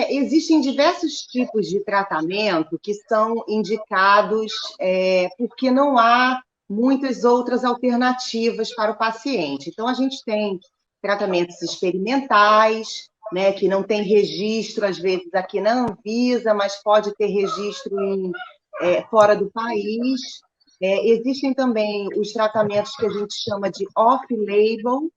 Existem diversos tipos de tratamento que são indicados porque não há muitas outras alternativas para o paciente. Então, a gente tem tratamentos experimentais, né, que não tem registro, às vezes, aqui na Anvisa, mas pode ter registro fora do país. Existem também os tratamentos que a gente chama de off-label,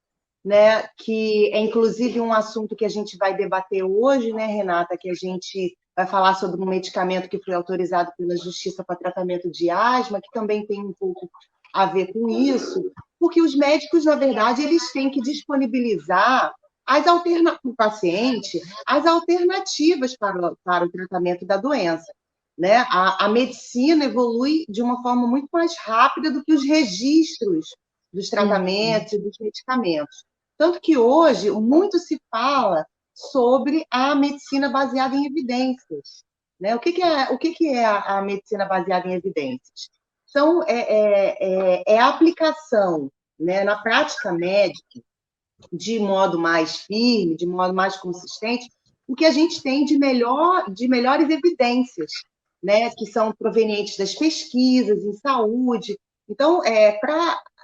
né, que é inclusive um assunto que a gente vai debater hoje, né, Renata, que a gente vai falar sobre um medicamento que foi autorizado pela Justiça para tratamento de asma, que também tem um pouco a ver com isso, porque os médicos, na verdade, eles têm que disponibilizar para o paciente as alternativas para o tratamento da doença. Né? A medicina evolui de uma forma muito mais rápida do que os registros dos tratamentos e dos medicamentos. Tanto que hoje muito se fala sobre a medicina baseada em evidências. Né? O que é a medicina baseada em evidências? Então, a aplicação, né, na prática médica, de modo mais firme, de modo mais consistente, o que a gente tem de melhores evidências, né, que são provenientes das pesquisas em saúde. Então,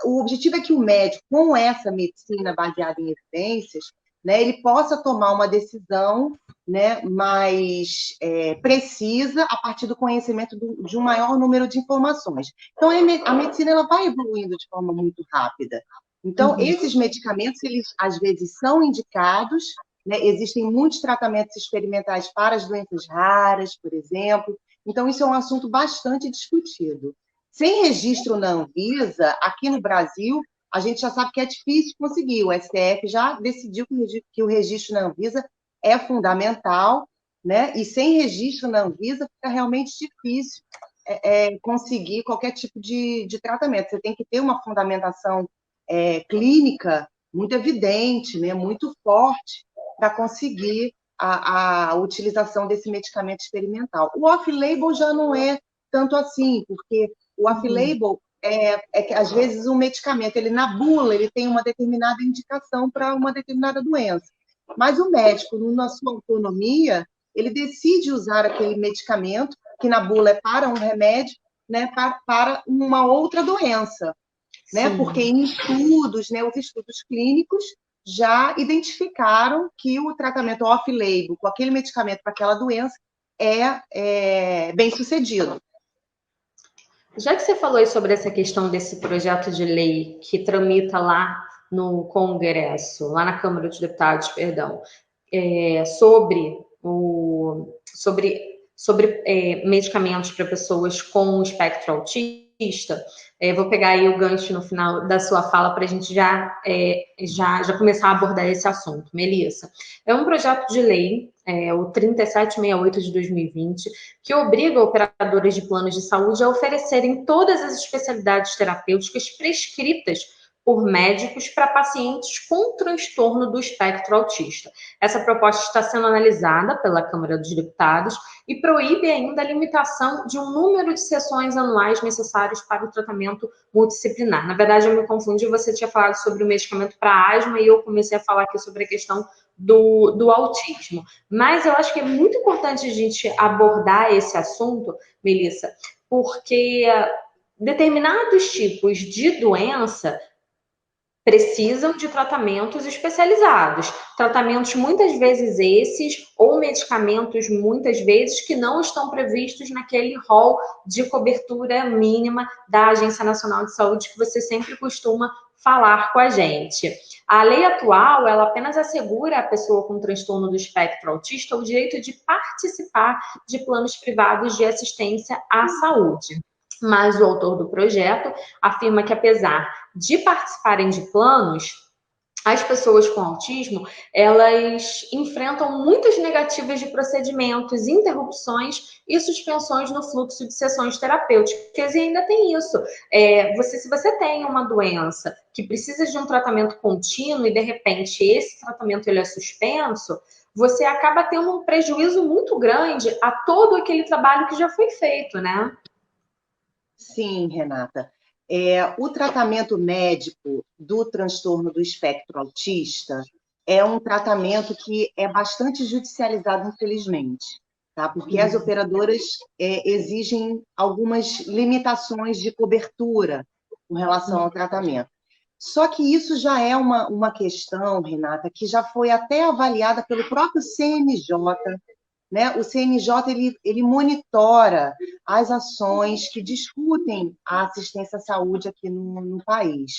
o objetivo é que o médico, com essa medicina baseada em evidências, né, ele possa tomar uma decisão, né, mais precisa a partir do conhecimento de um maior número de informações. Então, a medicina ela vai evoluindo de forma muito rápida. Então, esses medicamentos, eles às vezes são indicados, né? Existem muitos tratamentos experimentais para as doenças raras, por exemplo. Então, isso é um assunto bastante discutido. Sem registro na Anvisa, aqui no Brasil, a gente já sabe que é difícil conseguir. O STF já decidiu que o registro na Anvisa é fundamental, né? E sem registro na Anvisa, fica realmente difícil conseguir qualquer tipo de tratamento. Você tem que ter uma fundamentação clínica muito evidente, né, muito forte, para conseguir a utilização desse medicamento experimental. O off-label já não é tanto assim, porque o off-label é que, às vezes, um medicamento, ele na bula, ele tem uma determinada indicação para uma determinada doença. Mas o médico, na sua autonomia, ele decide usar aquele medicamento, que na bula é para um remédio, né, para uma outra doença. Né? Porque em estudos, né, os estudos clínicos já identificaram que o tratamento off-label com aquele medicamento para aquela doença é bem sucedido. Já que você falou aí sobre essa questão desse projeto de lei que tramita lá no Congresso, lá na Câmara dos Deputados, perdão, sobre medicamentos para pessoas com espectro autista, vou pegar aí o gancho no final da sua fala para a gente já começar a abordar esse assunto. Melissa, é um projeto de lei, o 3768 de 2020, que obriga operadoras de planos de saúde a oferecerem todas as especialidades terapêuticas prescritas por médicos para pacientes com transtorno do espectro autista. Essa proposta está sendo analisada pela Câmara dos Deputados e proíbe ainda a limitação de um número de sessões anuais necessários para o tratamento multidisciplinar. Na verdade, eu me confundi, você tinha falado sobre o medicamento para asma e eu comecei a falar aqui sobre a questão do autismo. Mas eu acho que é muito importante a gente abordar esse assunto, Melissa, porque determinados tipos de doença precisam de tratamentos especializados. Tratamentos muitas vezes esses, ou medicamentos muitas vezes que não estão previstos naquele rol de cobertura mínima da Agência Nacional de Saúde que você sempre costuma falar com a gente. A lei atual, ela apenas assegura à pessoa com transtorno do espectro autista o direito de participar de planos privados de assistência à saúde. Mas o autor do projeto afirma que, apesar de participarem de planos, as pessoas com autismo, elas enfrentam muitas negativas de procedimentos, interrupções e suspensões no fluxo de sessões terapêuticas. E ainda tem isso. Se você tem uma doença que precisa de um tratamento contínuo e, de repente, esse tratamento ele é suspenso, você acaba tendo um prejuízo muito grande a todo aquele trabalho que já foi feito, né? Sim, Renata. O tratamento médico do transtorno do espectro autista, é um tratamento que é bastante judicializado, infelizmente, tá? Porque as operadoras exigem algumas limitações de cobertura com relação ao tratamento. Só que isso já é uma questão, Renata, que já foi até avaliada pelo próprio CNJ, né? O CNJ ele monitora as ações que discutem a assistência à saúde aqui no país.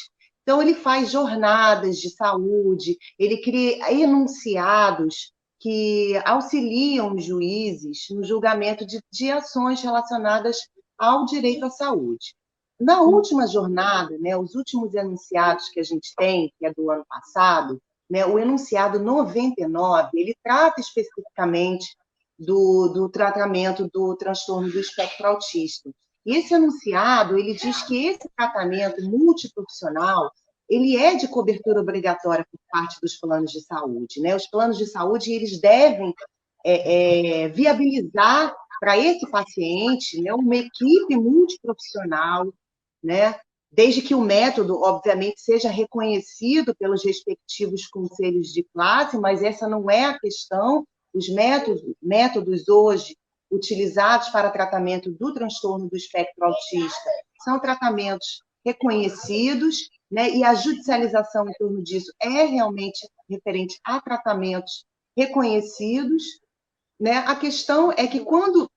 Então, ele faz jornadas de saúde, ele cria enunciados que auxiliam os juízes no julgamento de ações relacionadas ao direito à saúde. Na última jornada, né, os últimos enunciados que a gente tem, que é do ano passado, né, o enunciado 99, ele trata especificamente do tratamento do transtorno do espectro autista. E esse enunciado, ele diz que esse tratamento multiprofissional, ele é de cobertura obrigatória por parte dos planos de saúde, né? Os planos de saúde, eles devem viabilizar para esse paciente, né, uma equipe multiprofissional, né? Desde que o método, obviamente, seja reconhecido pelos respectivos conselhos de classe, mas essa não é a questão. Os métodos hoje utilizados para tratamento do transtorno do espectro autista são tratamentos reconhecidos, né? E a judicialização em torno disso é realmente referente a tratamentos reconhecidos, né? A questão é que quando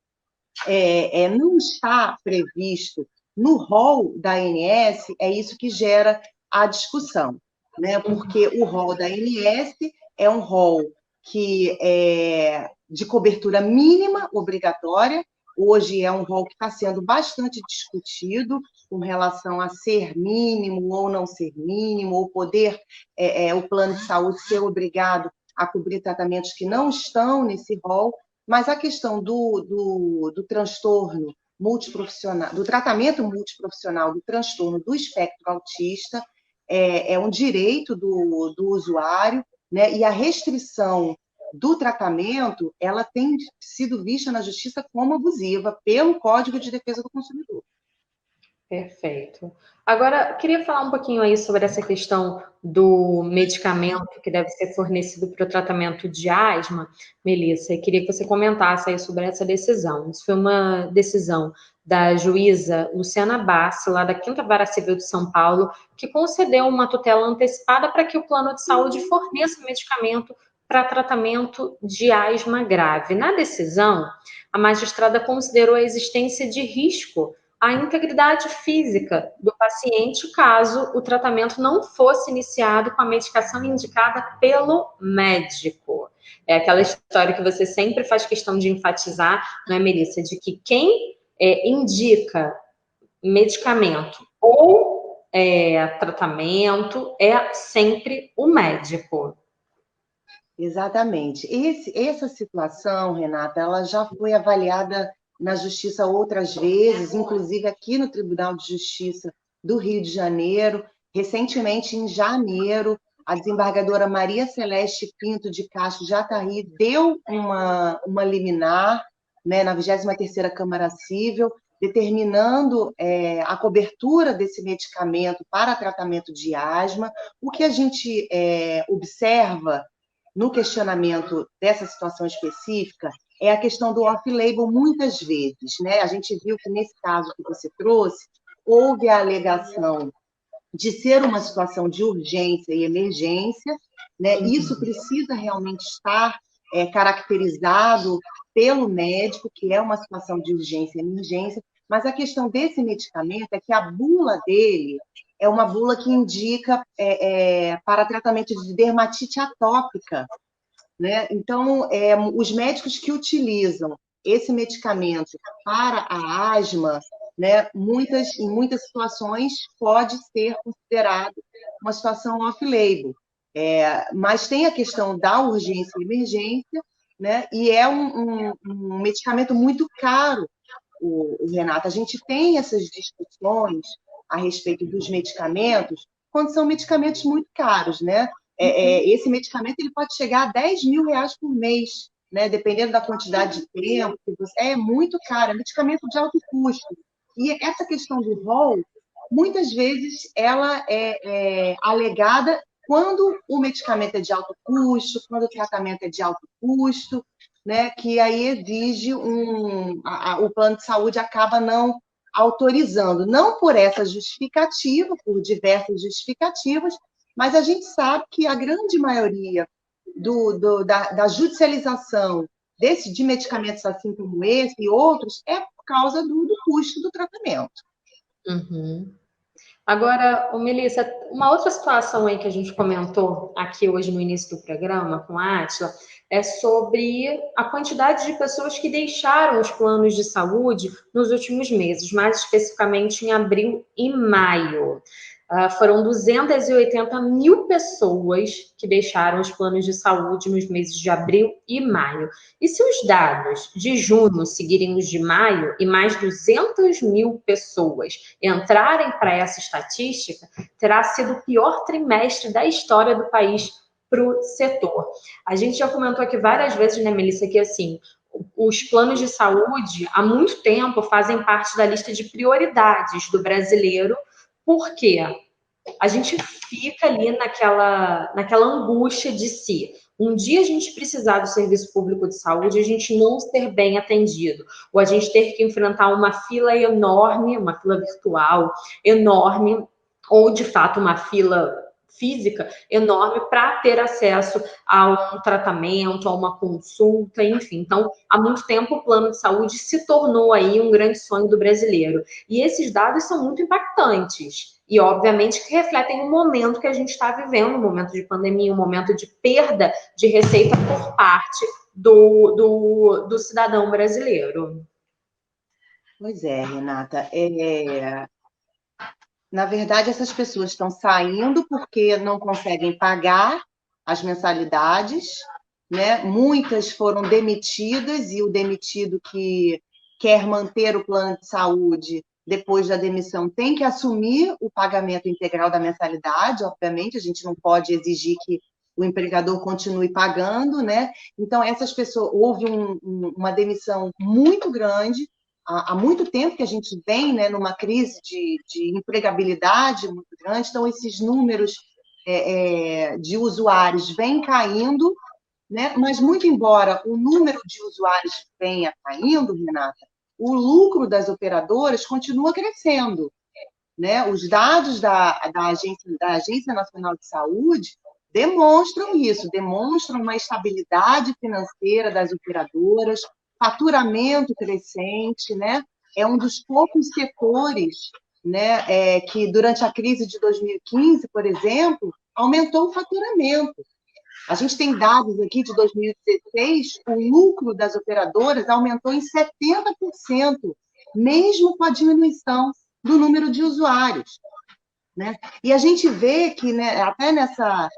não está previsto no rol da ANS, é isso que gera a discussão, né? Porque o rol da ANS é um rol que é de cobertura mínima obrigatória. Hoje é um rol que está sendo bastante discutido com relação a ser mínimo ou não ser mínimo, ou poder o plano de saúde ser obrigado a cobrir tratamentos que não estão nesse rol. Mas a questão do transtorno multiprofissional, do tratamento multiprofissional do transtorno do espectro autista é um direito do usuário, né? E a restrição do tratamento, ela tem sido vista na justiça como abusiva pelo Código de Defesa do Consumidor. Perfeito. Agora, queria falar um pouquinho aí sobre essa questão do medicamento que deve ser fornecido para o tratamento de asma, Melissa, e queria que você comentasse aí sobre essa decisão. Isso foi uma decisão da juíza Luciana Bassi, lá da 5ª Vara Civil de São Paulo, que concedeu uma tutela antecipada para que o plano de saúde forneça medicamento para tratamento de asma grave. Na decisão, a magistrada considerou a existência de risco à integridade física do paciente caso o tratamento não fosse iniciado com a medicação indicada pelo médico. É aquela história que você sempre faz questão de enfatizar, não é, Melissa? De que quem indica medicamento ou tratamento é sempre o médico. Exatamente. Essa situação, Renata, ela já foi avaliada na Justiça outras vezes, inclusive aqui no Tribunal de Justiça do Rio de Janeiro. Recentemente, em janeiro, a desembargadora Maria Celeste Pinto de Castro Jatari deu uma liminar, né, na 23ª Câmara Civil, determinando a cobertura desse medicamento para tratamento de asma. O que a gente observa no questionamento dessa situação específica é a questão do off-label muitas vezes, né? A gente viu que nesse caso que você trouxe, houve a alegação de ser uma situação de urgência e emergência, né? Isso precisa realmente estar caracterizado pelo médico, que é uma situação de urgência e emergência, mas a questão desse medicamento é que a bula dele é uma bula que indica para tratamento de dermatite atópica, né? Então, os médicos que utilizam esse medicamento para a asma, né, em muitas situações pode ser considerado uma situação off-label. Mas tem a questão da urgência e emergência, né? E é um medicamento muito caro, Renata. A gente tem essas discussões a respeito dos medicamentos quando são medicamentos muito caros, né? Esse medicamento ele pode chegar a 10 mil reais por mês, né? Dependendo da quantidade de tempo. É muito caro, é medicamento de alto custo. E essa questão do rol, muitas vezes, ela é alegada quando o medicamento é de alto custo, quando o tratamento é de alto custo, né, que aí exige o plano de saúde acaba não autorizando, não por essa justificativa, por diversas justificativas, mas a gente sabe que a grande maioria da judicialização de medicamentos assim como esse e outros é por causa do custo do tratamento. Uhum. Agora, Melissa, uma outra situação aí que a gente comentou aqui hoje no início do programa com a Átila é sobre a quantidade de pessoas que deixaram os planos de saúde nos últimos meses, mais especificamente em abril e maio. Foram 280 mil pessoas que deixaram os planos de saúde nos meses de abril e maio. E se os dados de junho seguirem os de maio e mais 200 mil pessoas entrarem para essa estatística, terá sido o pior trimestre da história do país para o setor. A gente já comentou aqui várias vezes, né, Melissa, que assim, os planos de saúde há muito tempo fazem parte da lista de prioridades do brasileiro. Por quê? A gente fica ali naquela angústia de se um dia a gente precisar do serviço público de saúde, a gente não ser bem atendido, ou a gente ter que enfrentar uma fila enorme, uma fila virtual enorme, ou de fato uma fila física enorme para ter acesso a um tratamento, a uma consulta, enfim. Então, há muito tempo o plano de saúde se tornou aí um grande sonho do brasileiro. E esses dados são muito impactantes. E, obviamente, que refletem o momento que a gente está vivendo, um momento de pandemia, um momento de perda de receita por parte do cidadão brasileiro. Pois é, Renata. Na verdade, essas pessoas estão saindo porque não conseguem pagar as mensalidades, né? Muitas foram demitidas e o demitido que quer manter o plano de saúde, depois da demissão, tem que assumir o pagamento integral da mensalidade. Obviamente, a gente não pode exigir que o empregador continue pagando, né? Então, essas pessoas, houve uma demissão muito grande. Há muito tempo que a gente vem, né, numa crise de empregabilidade muito grande, então esses números de usuários vêm caindo, né? Mas muito embora o número de usuários venha caindo, Renata, o lucro das operadoras continua crescendo, né? Os dados da Agência Nacional de Saúde demonstram isso, demonstram uma estabilidade financeira das operadoras, faturamento crescente, né? É um dos poucos setores, né, que durante a crise de 2015, por exemplo, aumentou o faturamento. A gente tem dados aqui de 2016, o lucro das operadoras aumentou em 70%, mesmo com a diminuição do número de usuários, né? E a gente vê que, né, até nessa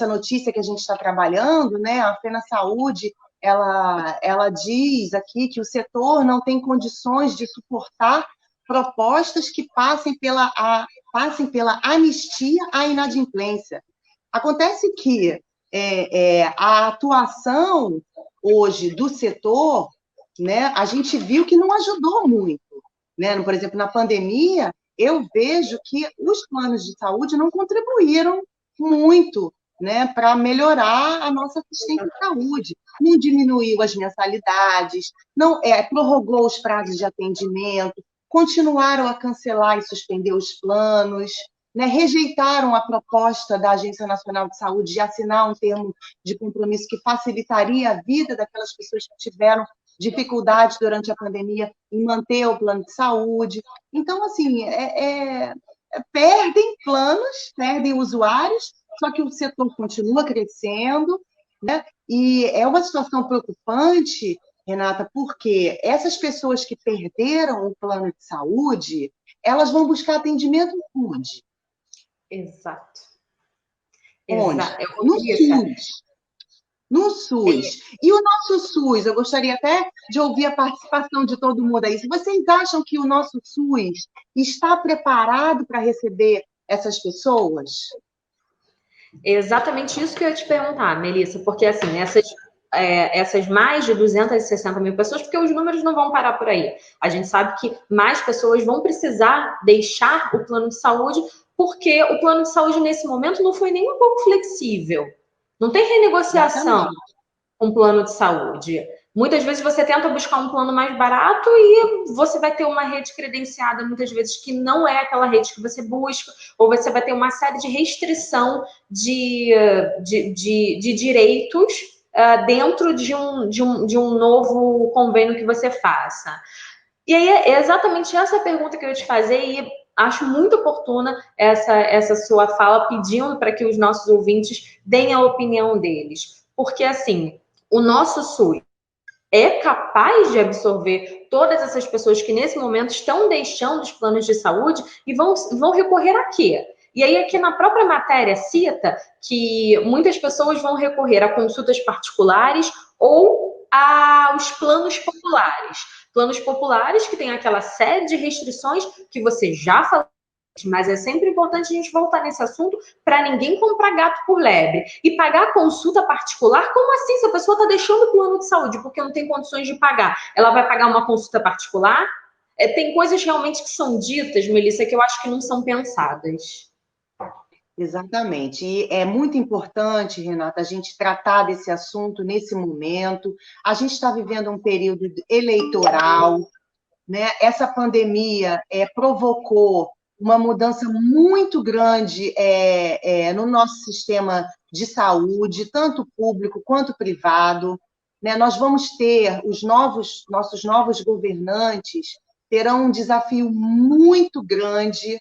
notícia que a gente está trabalhando, né, a FenaSaúde, ela diz aqui que o setor não tem condições de suportar propostas que passem pela anistia à inadimplência. Acontece que a atuação hoje do setor, né, a gente viu que não ajudou muito, né? Por exemplo, na pandemia, eu vejo que os planos de saúde não contribuíram muito, né, para melhorar a nossa assistência de saúde. Não diminuiu as mensalidades, não prorrogou os prazos de atendimento, continuaram a cancelar e suspender os planos, né, rejeitaram a proposta da Agência Nacional de Saúde de assinar um termo de compromisso que facilitaria a vida daquelas pessoas que tiveram dificuldades durante a pandemia em manter o plano de saúde. Então, assim, perdem planos, perdem usuários, só que o setor continua crescendo, né? E é uma situação preocupante, Renata, porque essas pessoas que perderam o plano de saúde, elas vão buscar atendimento onde? Exato. Onde? Exato. No SUS. No SUS. E o nosso SUS, eu gostaria até de ouvir a participação de todo mundo aí. Se vocês acham que o nosso SUS está preparado para receber essas pessoas? É exatamente isso que eu ia te perguntar, Melissa, porque assim, essas mais de 260 mil pessoas, porque os números não vão parar por aí. A gente sabe que mais pessoas vão precisar deixar o plano de saúde porque o plano de saúde, nesse momento, não foi nem um pouco flexível. Não tem renegociação com o plano de saúde. Muitas vezes você tenta buscar um plano mais barato e você vai ter uma rede credenciada, muitas vezes, que não é aquela rede que você busca, ou você vai ter uma série de restrição de direitos dentro de um novo convênio que você faça. E aí é exatamente essa pergunta que eu ia te fazer, e acho muito oportuna essa sua fala, pedindo para que os nossos ouvintes deem a opinião deles. Porque, assim, o nosso SUS é capaz de absorver todas essas pessoas que nesse momento estão deixando os planos de saúde e vão recorrer a quê? E aí aqui na própria matéria cita que muitas pessoas vão recorrer a consultas particulares ou aos planos populares. Planos populares que tem aquela série de restrições que você já falou, mas é sempre importante a gente voltar nesse assunto para ninguém comprar gato por lebre. E pagar consulta particular, como assim? Se a pessoa está deixando o plano de saúde porque não tem condições de pagar, ela vai pagar uma consulta particular? Tem coisas realmente que são ditas, Melissa, que eu acho que não são pensadas. Exatamente. E é muito importante, Renata, a gente tratar desse assunto nesse momento. A gente está vivendo um período eleitoral, né? Essa pandemia provocou uma mudança muito grande no nosso sistema de saúde, tanto público quanto privado, né? Nós vamos ter nossos novos governantes terão um desafio muito grande,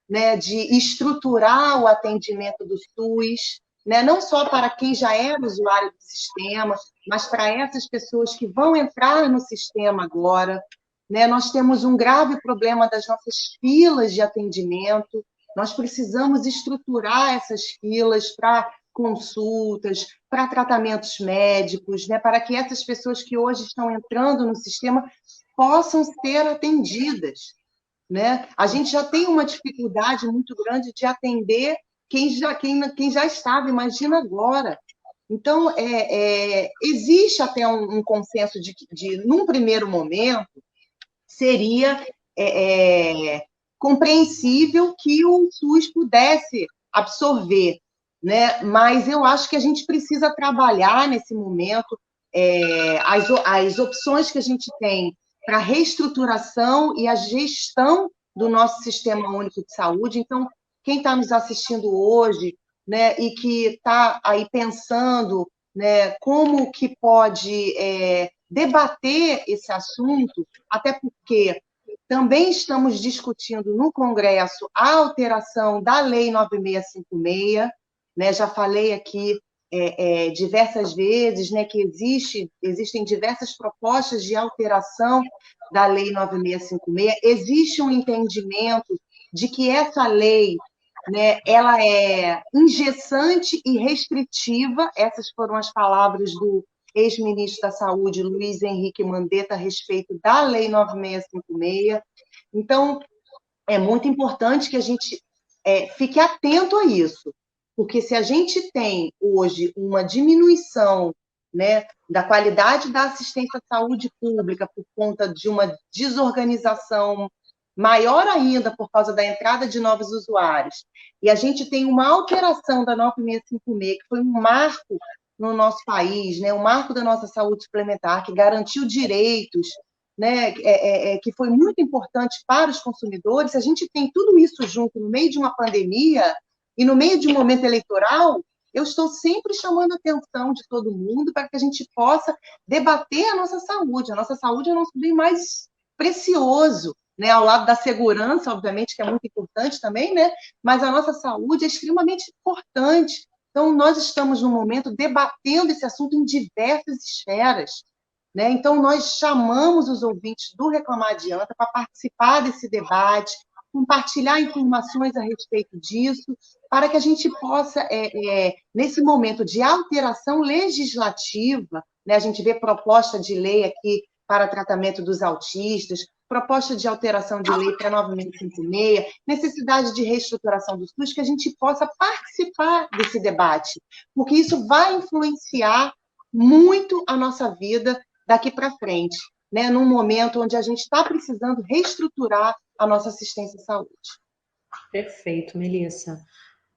né, de estruturar o atendimento do SUS, né, não só para quem já era usuário do sistema, mas para essas pessoas que vão entrar no sistema agora. Né? Nós temos um grave problema das nossas filas de atendimento, nós precisamos estruturar essas filas para consultas, para tratamentos médicos, né? Para que essas pessoas que hoje estão entrando no sistema possam ser atendidas. Né? A gente já tem uma dificuldade muito grande de atender quem já estava, imagina agora. Então, existe até um consenso num primeiro momento, seria compreensível que o SUS pudesse absorver, né? Mas eu acho que a gente precisa trabalhar nesse momento as opções que a gente tem para a reestruturação e a gestão do nosso Sistema Único de Saúde. Então, quem está nos assistindo hoje, né, e que está aí pensando, né, como que pode debater esse assunto, até porque também estamos discutindo no Congresso a alteração da Lei 9656, né? Já falei aqui diversas vezes, né, que existem diversas propostas de alteração da Lei 9656. Existe um entendimento de que essa lei, né, ela é engessante e restritiva, essas foram as palavras do ex-ministro da Saúde, Luiz Henrique Mandetta, a respeito da Lei 9656. Então, é muito importante que a gente fique atento a isso, porque se a gente tem hoje uma diminuição, né, da qualidade da assistência à saúde pública por conta de uma desorganização maior ainda por causa da entrada de novos usuários, e a gente tem uma alteração da 9656, que foi um marco no nosso país, né, um marco da nossa saúde suplementar, que garantiu direitos, né, que foi muito importante para os consumidores. Se a gente tem tudo isso junto no meio de uma pandemia e no meio de um momento eleitoral, eu estou sempre chamando a atenção de todo mundo para que a gente possa debater a nossa saúde. A nossa saúde é o nosso bem mais precioso, né, ao lado da segurança, obviamente, que é muito importante também, né, mas a nossa saúde é extremamente importante. Então, nós estamos, no momento, debatendo esse assunto em diversas esferas. Né? Então, nós chamamos os ouvintes do Reclamar Adianta para participar desse debate, compartilhar informações a respeito disso, para que a gente possa, nesse momento de alteração legislativa, né? A gente vê proposta de lei aqui para tratamento dos autistas, proposta de alteração de lei para 9656, necessidade de reestruturação do SUS, que a gente possa participar desse debate, porque isso vai influenciar muito a nossa vida daqui para frente, né? Num momento onde a gente está precisando reestruturar a nossa assistência à saúde. Perfeito, Melissa.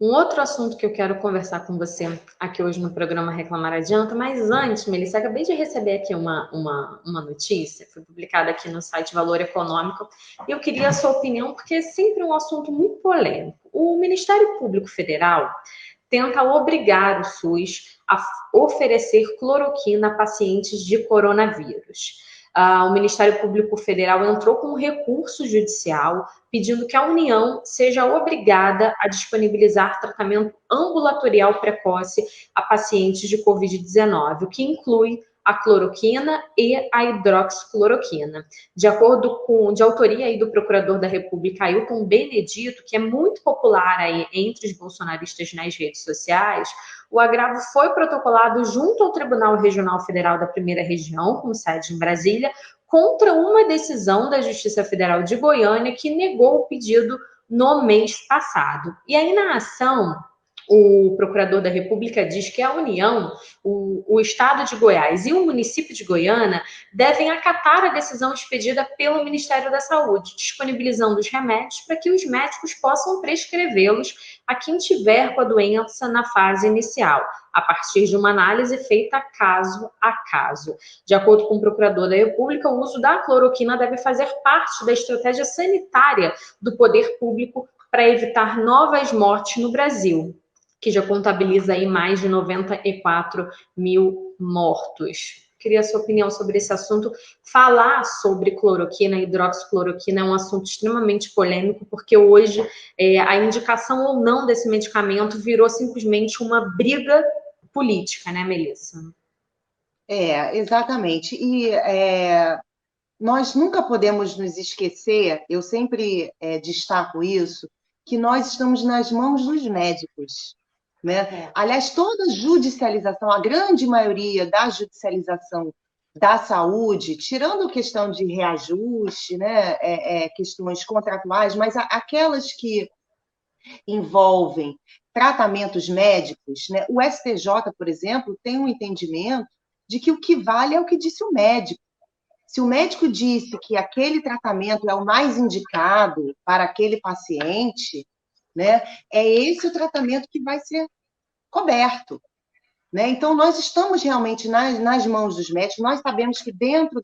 Um outro assunto que eu quero conversar com você aqui hoje no programa Reclamar Adianta, mas antes, Melissa, acabei de receber aqui uma notícia, foi publicada aqui no site Valor Econômico, e eu queria a sua opinião, porque é sempre um assunto muito polêmico. O Ministério Público Federal tenta obrigar o SUS a oferecer cloroquina a pacientes de coronavírus. O Ministério Público Federal entrou com um recurso judicial pedindo que a União seja obrigada a disponibilizar tratamento ambulatorial precoce a pacientes de Covid-19, o que inclui a cloroquina e a hidroxicloroquina. De autoria aí do procurador da República, Ailton Benedito, que é muito popular aí entre os bolsonaristas nas redes sociais, o agravo foi protocolado junto ao Tribunal Regional Federal da Primeira Região, com sede em Brasília, contra uma decisão da Justiça Federal de Goiânia que negou o pedido no mês passado. E aí, na ação, o procurador da República diz que a União, o Estado de Goiás e o município de Goiânia devem acatar a decisão expedida pelo Ministério da Saúde, disponibilizando os remédios para que os médicos possam prescrevê-los a quem tiver com a doença na fase inicial, a partir de uma análise feita caso a caso. De acordo com o procurador da República, o uso da cloroquina deve fazer parte da estratégia sanitária do poder público para evitar novas mortes no Brasil, que já contabiliza aí mais de 94 mil mortos. Queria a sua opinião sobre esse assunto. Falar sobre cloroquina e hidroxicloroquina é um assunto extremamente polêmico, porque hoje a indicação ou não desse medicamento virou simplesmente uma briga política, né, Melissa? Exatamente. E nós nunca podemos nos esquecer, eu sempre destaco isso, que nós estamos nas mãos dos médicos. Né? Aliás, toda judicialização, a grande maioria da judicialização da saúde, tirando questão de reajuste, né? Questões contratuais, mas aquelas que envolvem tratamentos médicos, né? O STJ, por exemplo, tem um entendimento de que o que vale é o que disse o médico. Se o médico disse que aquele tratamento é o mais indicado para aquele paciente, né, é esse o tratamento que vai ser coberto. Né? Então, nós estamos realmente nas mãos dos médicos, nós sabemos que dentro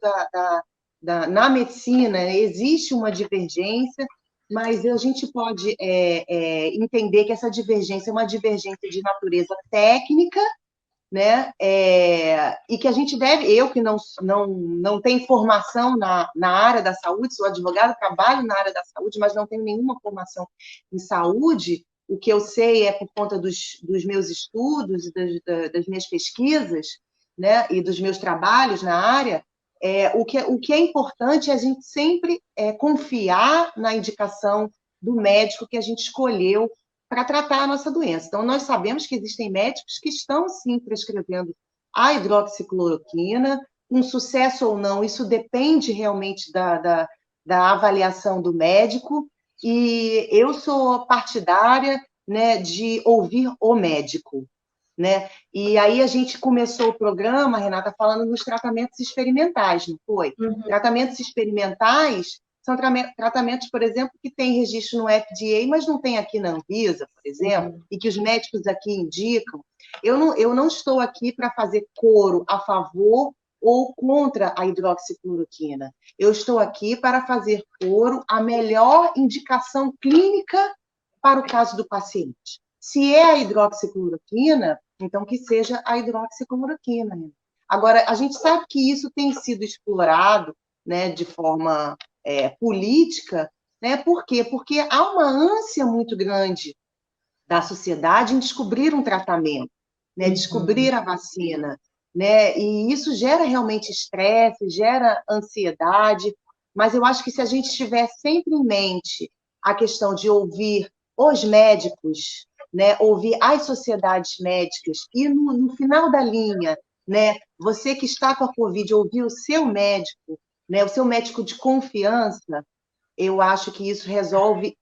na medicina existe uma divergência, mas a gente pode entender que essa divergência é uma divergência de natureza técnica, né? E que a gente deve, eu que não tenho formação na área da saúde, sou advogada, trabalho na área da saúde, mas não tenho nenhuma formação em saúde, o que eu sei é por conta dos meus estudos, das minhas pesquisas, né? E dos meus trabalhos na área, o que é importante é a gente sempre confiar na indicação do médico que a gente escolheu para tratar a nossa doença. Então, nós sabemos que existem médicos que estão, sim, prescrevendo a hidroxicloroquina, com sucesso ou não, isso depende realmente da avaliação do médico, e eu sou partidária, né, de ouvir o médico. Né? E aí a gente começou o programa, Renata, falando nos tratamentos experimentais, não foi? Uhum. Tratamentos experimentais são tratamentos, por exemplo, que têm registro no FDA, mas não tem aqui na Anvisa, por exemplo, e que os médicos aqui indicam. Eu não estou aqui para fazer coro a favor ou contra a hidroxicloroquina. Eu estou aqui para fazer coro a melhor indicação clínica para o caso do paciente. Se é a hidroxicloroquina, então que seja a hidroxicloroquina. Né? Agora, a gente sabe que isso tem sido explorado, né, de forma política, né? Por quê? Porque há uma ânsia muito grande da sociedade em descobrir um tratamento, né? Descobrir a vacina, né? E isso gera realmente estresse, gera ansiedade, mas eu acho que se a gente tiver sempre em mente a questão de ouvir os médicos, né? Ouvir as sociedades médicas e no final da linha, né? Você que está com a Covid, ouvir o seu médico, né, o seu médico de confiança, eu acho que isso resolve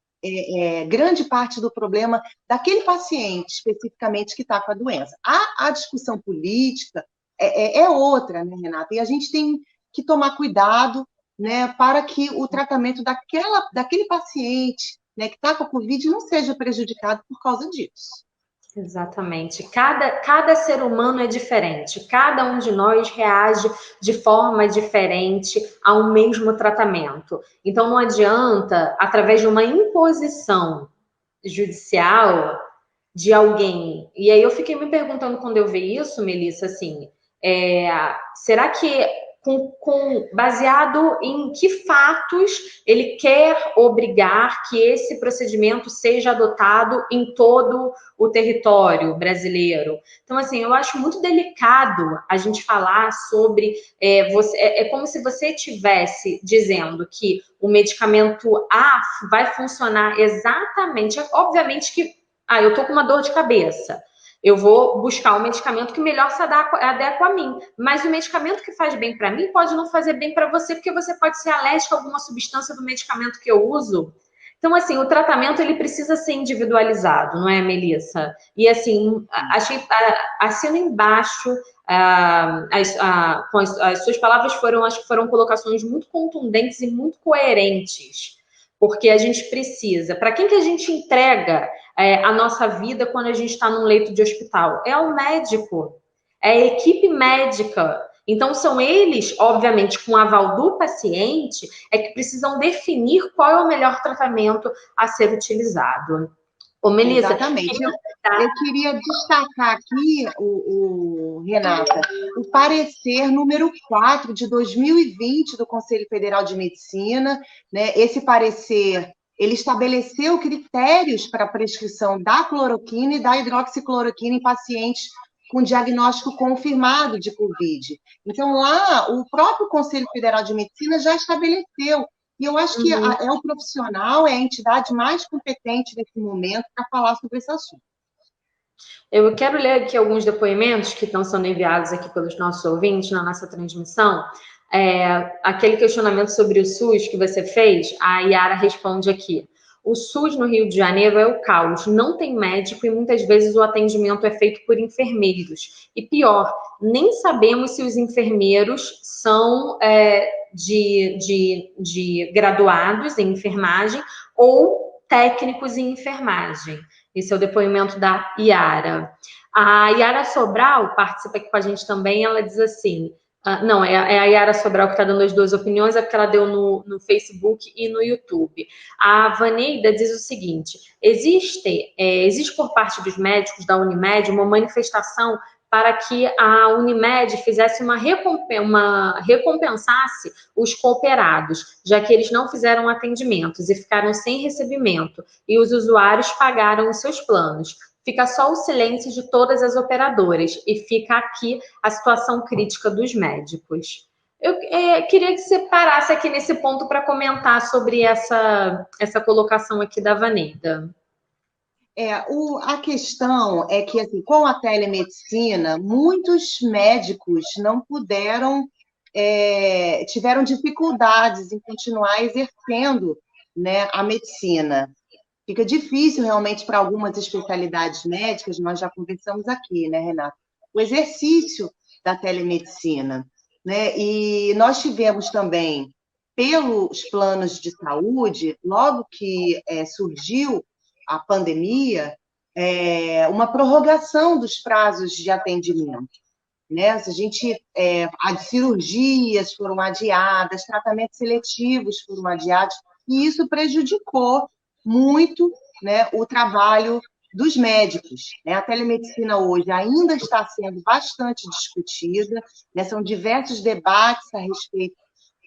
grande parte do problema daquele paciente, especificamente, que está com a doença. A discussão política é outra, né, Renata? E a gente tem que tomar cuidado, né, para que o tratamento daquele paciente né, que está com a Covid não seja prejudicado por causa disso. Exatamente. Cada ser humano é diferente. Cada um de nós reage de forma diferente ao mesmo tratamento. Então, não adianta, através de uma imposição judicial de alguém. E aí eu fiquei me perguntando quando eu vi isso, Melissa, assim, será que baseado em que fatos ele quer obrigar que esse procedimento seja adotado em todo o território brasileiro? Então, assim, eu acho muito delicado a gente falar sobre é como se você estivesse dizendo que o medicamento A vai funcionar exatamente, obviamente que eu tô com uma dor de cabeça. Eu vou buscar um medicamento que melhor se adequa a mim. Mas o medicamento que faz bem para mim pode não fazer bem para você, porque você pode ser alérgico a alguma substância do medicamento que eu uso. Então, assim, o tratamento ele precisa ser individualizado, não é, Melissa? E, assim, assino embaixo, com as suas palavras acho que foram colocações muito contundentes e muito coerentes. Porque a gente precisa. Para quem que a gente entrega a nossa vida quando a gente está num leito de hospital? É o médico, é a equipe médica. Então, são eles, obviamente, com o aval do paciente, que precisam definir qual é o melhor tratamento a ser utilizado. Ô, Melissa, exatamente. Eu queria destacar aqui, Renata, o parecer número 4 de 2020 do Conselho Federal de Medicina, né? Esse parecer, ele estabeleceu critérios para a prescrição da cloroquina e da hidroxicloroquina em pacientes com diagnóstico confirmado de Covid. Então, lá, o próprio Conselho Federal de Medicina já estabeleceu. E eu acho que é o profissional, é a entidade mais competente nesse momento para falar sobre esse assunto. Eu quero ler aqui alguns depoimentos que estão sendo enviados aqui pelos nossos ouvintes na nossa transmissão. Aquele questionamento sobre o SUS que você fez, a Yara responde aqui. O SUS no Rio de Janeiro é o caos, não tem médico e muitas vezes o atendimento é feito por enfermeiros. E pior, nem sabemos se os enfermeiros são de graduados em enfermagem ou técnicos em enfermagem. Esse é o depoimento da Yara. A Yara Sobral participa aqui com a gente também, ela diz assim... não, é a Yara Sobral que está dando as duas opiniões, é porque ela deu no Facebook e no YouTube. A Vaneida diz o seguinte, existe por parte dos médicos da Unimed uma manifestação para que a Unimed fizesse recompensasse os cooperados, já que eles não fizeram atendimentos e ficaram sem recebimento, e os usuários pagaram os seus planos. Fica só o silêncio de todas as operadoras e fica aqui a situação crítica dos médicos. Eu queria que você parasse aqui nesse ponto para comentar sobre essa colocação aqui da Vaneida. A questão é que, assim, com a telemedicina, muitos médicos não puderam, tiveram dificuldades em continuar exercendo, né, a medicina. Fica difícil realmente para algumas especialidades médicas, nós já conversamos aqui, né, Renata? O exercício da telemedicina, né? E nós tivemos também, pelos planos de saúde, logo que surgiu a pandemia, uma prorrogação dos prazos de atendimento. Né? As cirurgias foram adiadas, tratamentos seletivos foram adiados, e isso prejudicou muito, né, o trabalho dos médicos. Né? A telemedicina hoje ainda está sendo bastante discutida, né? São diversos debates a respeito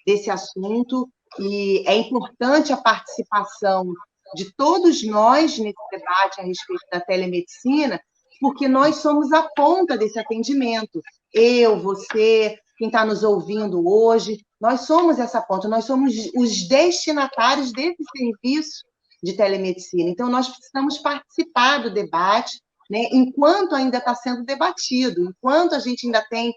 desse assunto, e é importante a participação de todos nós nesse debate a respeito da telemedicina, porque nós somos a ponta desse atendimento. Eu, você, quem está nos ouvindo hoje, nós somos essa ponta, nós somos os destinatários desse serviço de telemedicina. Então, nós precisamos participar do debate, né, enquanto ainda está sendo debatido, enquanto a gente ainda tem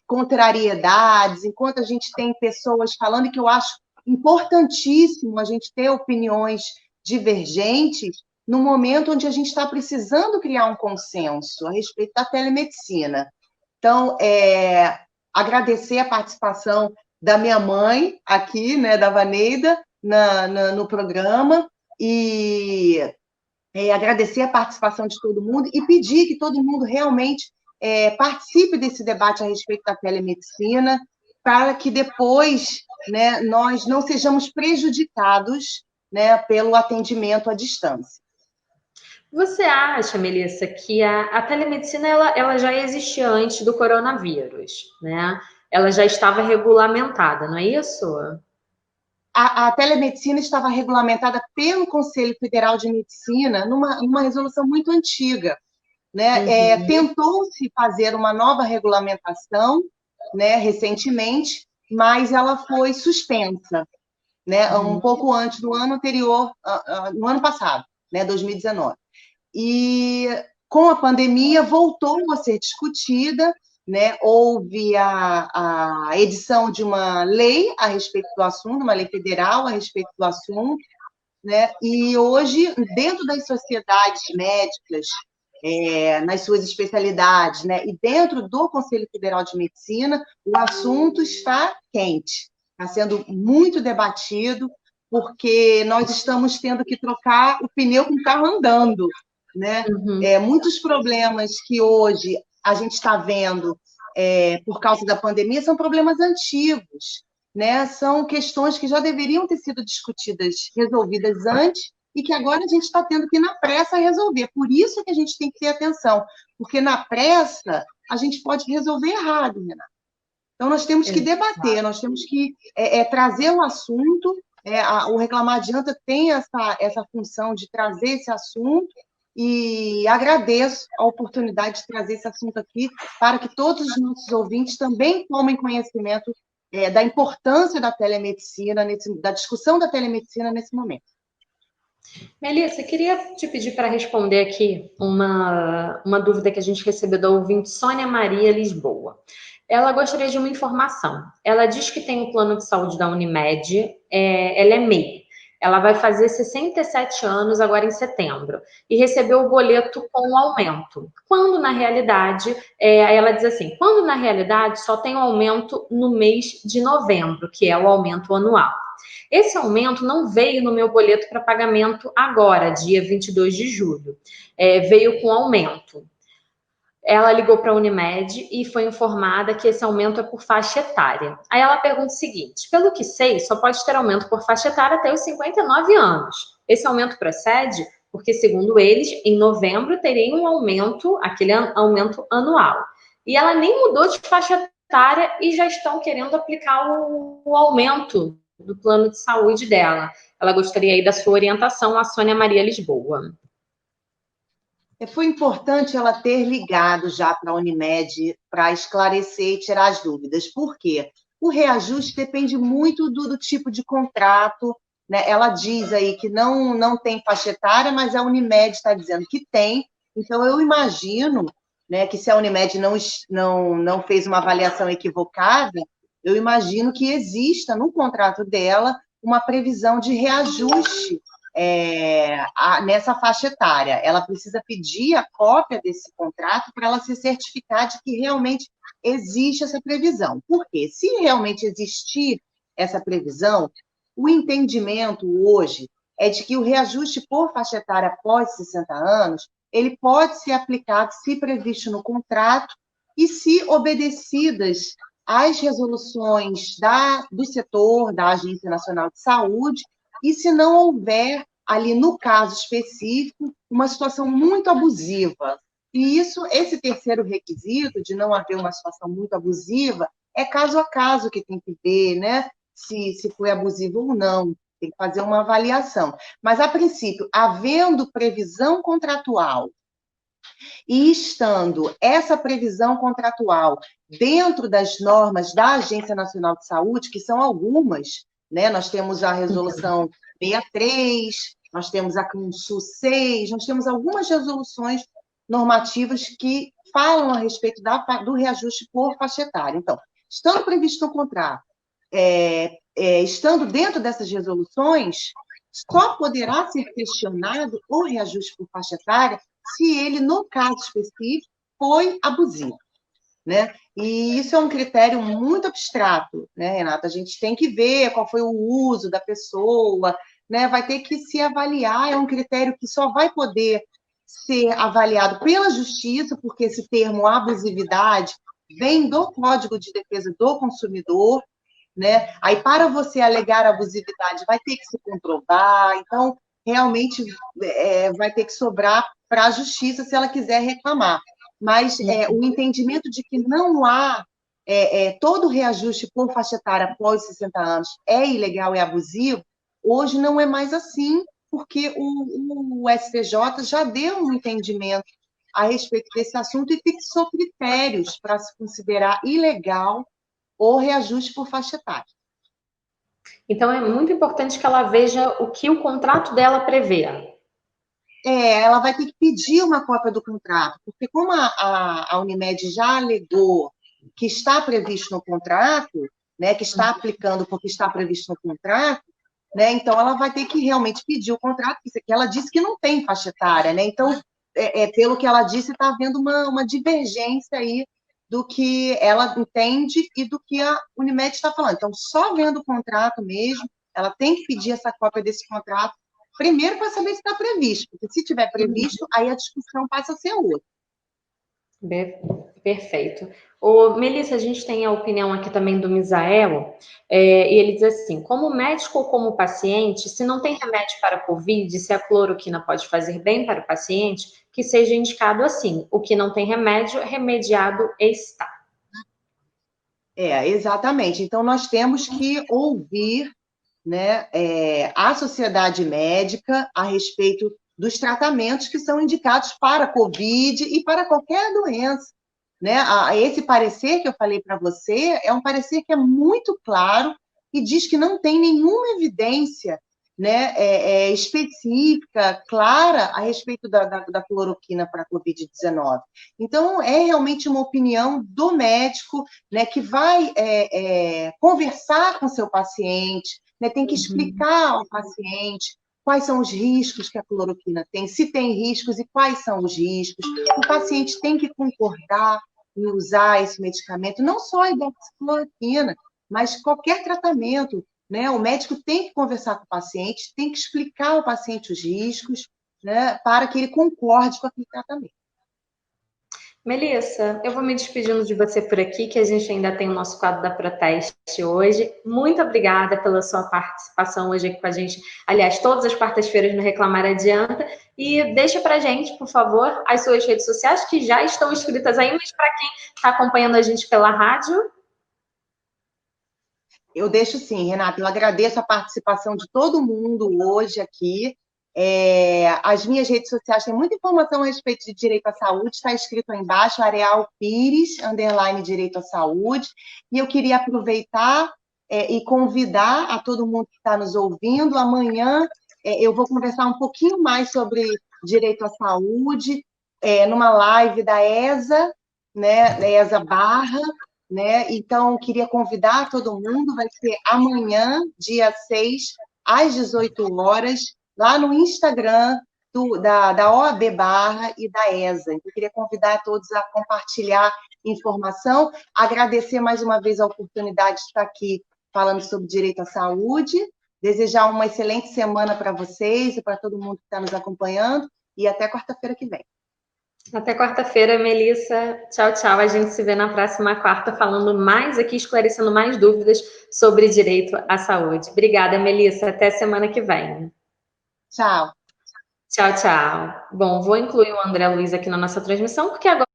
contrariedades, enquanto a gente tem pessoas falando, que eu acho importantíssimo a gente ter opiniões divergentes no momento onde a gente está precisando criar um consenso a respeito da telemedicina. Então, agradecer a participação da minha mãe aqui, né, da Vaneida, no programa, e agradecer a participação de todo mundo e pedir que todo mundo realmente participe desse debate a respeito da telemedicina, para que depois, né, nós não sejamos prejudicados, né, pelo atendimento à distância. Você acha, Melissa, que a telemedicina ela já existia antes do coronavírus, né? Ela já estava regulamentada, não é isso? A telemedicina estava regulamentada pelo Conselho Federal de Medicina numa resolução muito antiga, né? Tentou-se fazer uma nova regulamentação, né, recentemente, mas ela foi suspensa, né, um pouco antes do ano anterior, no ano passado, né, 2019. E com a pandemia voltou a ser discutida, né? Houve a edição de uma lei a respeito do assunto, uma lei federal a respeito do assunto, né? E hoje, dentro das sociedades médicas, nas suas especialidades, né? E dentro do Conselho Federal de Medicina, o assunto está quente, está sendo muito debatido, porque nós estamos tendo que trocar o pneu com o carro andando, né? Muitos problemas que hoje a gente está vendo por causa da pandemia são problemas antigos, né? São questões que já deveriam ter sido discutidas, resolvidas antes, e que agora a gente está tendo que ir na pressa resolver. Por isso que a gente tem que ter atenção, porque na pressa a gente pode resolver errado, Renata. Então, nós temos que debater, nós temos que trazer o assunto, o Reclamar Adianta tem essa função de trazer esse assunto, e agradeço a oportunidade de trazer esse assunto aqui, para que todos os nossos ouvintes também tomem conhecimento da importância da telemedicina, da discussão da telemedicina nesse momento. Melissa, queria te pedir para responder aqui uma dúvida que a gente recebeu da ouvinte Sônia Maria Lisboa. Ela gostaria de uma informação. Ela diz que tem o plano de saúde da Unimed, ela é MEI. Ela vai fazer 67 anos agora em setembro e recebeu o boleto com o aumento. Quando, na realidade, ela diz assim, quando, na realidade, só tem o aumento no mês de novembro, que é o aumento anual. Esse aumento não veio no meu boleto para pagamento agora, dia 22 de julho. Veio com aumento. Ela ligou para a Unimed e foi informada que esse aumento é por faixa etária. Aí ela pergunta o seguinte, pelo que sei, só pode ter aumento por faixa etária até os 59 anos. Esse aumento procede porque, segundo eles, em novembro teria um aumento, aquele aumento anual. E ela nem mudou de faixa etária e já estão querendo aplicar o aumento do plano de saúde dela. Ela gostaria aí da sua orientação, a Sônia Maria Lisboa. Foi importante ela ter ligado já para a Unimed para esclarecer e tirar as dúvidas. Por quê? O reajuste depende muito do tipo de contrato, né? Ela diz aí que não tem faixa etária, mas a Unimed está dizendo que tem. Então, eu imagino, né, que se a Unimed não fez uma avaliação equivocada, eu imagino que exista no contrato dela uma previsão de reajuste nessa faixa etária. Ela precisa pedir a cópia desse contrato para ela se certificar de que realmente existe essa previsão. Porque se realmente existir essa previsão, o entendimento hoje é de que o reajuste por faixa etária após 60 anos, ele pode ser aplicado se previsto no contrato e se obedecidas as resoluções do setor, da Agência Nacional de Saúde, e se não houver, ali no caso específico, uma situação muito abusiva. E esse terceiro requisito, de não haver uma situação muito abusiva, é caso a caso que tem que ver, né? Se foi abusivo ou não, tem que fazer uma avaliação. Mas, a princípio, havendo previsão contratual e estando essa previsão contratual dentro das normas da Agência Nacional de Saúde, que são algumas, né? Nós temos a resolução 63, nós temos a CNSU 6, nós temos algumas resoluções normativas que falam a respeito do reajuste por faixa etária. Então, estando previsto no contrato, estando dentro dessas resoluções, só poderá ser questionado o reajuste por faixa etária se ele, no caso específico, foi abusivo, né? E isso é um critério muito abstrato, né, Renata? A gente tem que ver qual foi o uso da pessoa, né, vai ter que se avaliar, é um critério que só vai poder ser avaliado pela justiça, porque esse termo abusividade vem do Código de Defesa do Consumidor, né? Aí, para você alegar abusividade, vai ter que se comprovar, então, realmente, vai ter que sobrar para a justiça se ela quiser reclamar. Mas o entendimento de que não há todo reajuste por faixa etária após 60 anos é ilegal e abusivo, hoje não é mais assim, porque o STJ já deu um entendimento a respeito desse assunto e fixou critérios para se considerar ilegal ou reajuste por faixa etária. Então, é muito importante que ela veja o que o contrato dela prevê. Ela vai ter que pedir uma cópia do contrato, porque como a Unimed já alegou que está previsto no contrato, né, que está aplicando porque está previsto no contrato, né, então ela vai ter que realmente pedir o contrato, porque ela disse que não tem faixa etária, né, então, pelo que ela disse, está havendo uma divergência aí do que ela entende e do que a Unimed está falando. Então, só vendo o contrato mesmo, ela tem que pedir essa cópia desse contrato, primeiro para saber se está previsto, porque se tiver previsto, aí a discussão passa a ser outra. Perfeito. Melissa, a gente tem a opinião aqui também do Misael, e ele diz assim, como médico ou como paciente, se não tem remédio para a Covid, se a cloroquina pode fazer bem para o paciente, que seja indicado assim, o que não tem remédio, remediado está. Exatamente. Então, nós temos que ouvir, né, a sociedade médica a respeito dos tratamentos que são indicados para a Covid e para qualquer doença. Né? Esse parecer que eu falei para você é um parecer que é muito claro e diz que não tem nenhuma evidência, né, específica, clara, a respeito da cloroquina para a Covid-19. Então, é realmente uma opinião do médico, né, que vai conversar com seu paciente, né, tem que explicar ao paciente quais são os riscos que a cloroquina tem, se tem riscos e quais são os riscos. O paciente tem que concordar em usar esse medicamento, não só a hidroxicloroquina, mas qualquer tratamento, né? O médico tem que conversar com o paciente, tem que explicar ao paciente os riscos, né, para que ele concorde com aquele tratamento. Melissa, eu vou me despedindo de você por aqui, que a gente ainda tem o nosso quadro da Proteste hoje. Muito obrigada pela sua participação hoje aqui com a gente. Aliás, todas as quartas-feiras no Reclamar Adianta. E deixa pra gente, por favor, as suas redes sociais, que já estão escritas aí, mas para quem está acompanhando a gente pela rádio... Eu deixo sim, Renata. Eu agradeço a participação de todo mundo hoje aqui. As minhas redes sociais têm muita informação a respeito de direito à saúde, está escrito aí embaixo, Areal Pires, _ direito à saúde, e eu queria aproveitar e convidar a todo mundo que está nos ouvindo, amanhã eu vou conversar um pouquinho mais sobre direito à saúde, numa live da ESA, né, da ESA Barra, né, então queria convidar todo mundo, vai ser amanhã, dia 6, às 18 horas, lá no Instagram da OAB Barra e da ESA. Então, eu queria convidar todos a compartilhar informação, agradecer mais uma vez a oportunidade de estar aqui falando sobre direito à saúde, desejar uma excelente semana para vocês e para todo mundo que está nos acompanhando, e até quarta-feira que vem. Até quarta-feira, Melissa. Tchau, tchau. A gente se vê na próxima quarta falando mais aqui, esclarecendo mais dúvidas sobre direito à saúde. Obrigada, Melissa. Até semana que vem. Tchau. Tchau, tchau. Bom, vou incluir o André Luiz aqui na nossa transmissão, porque agora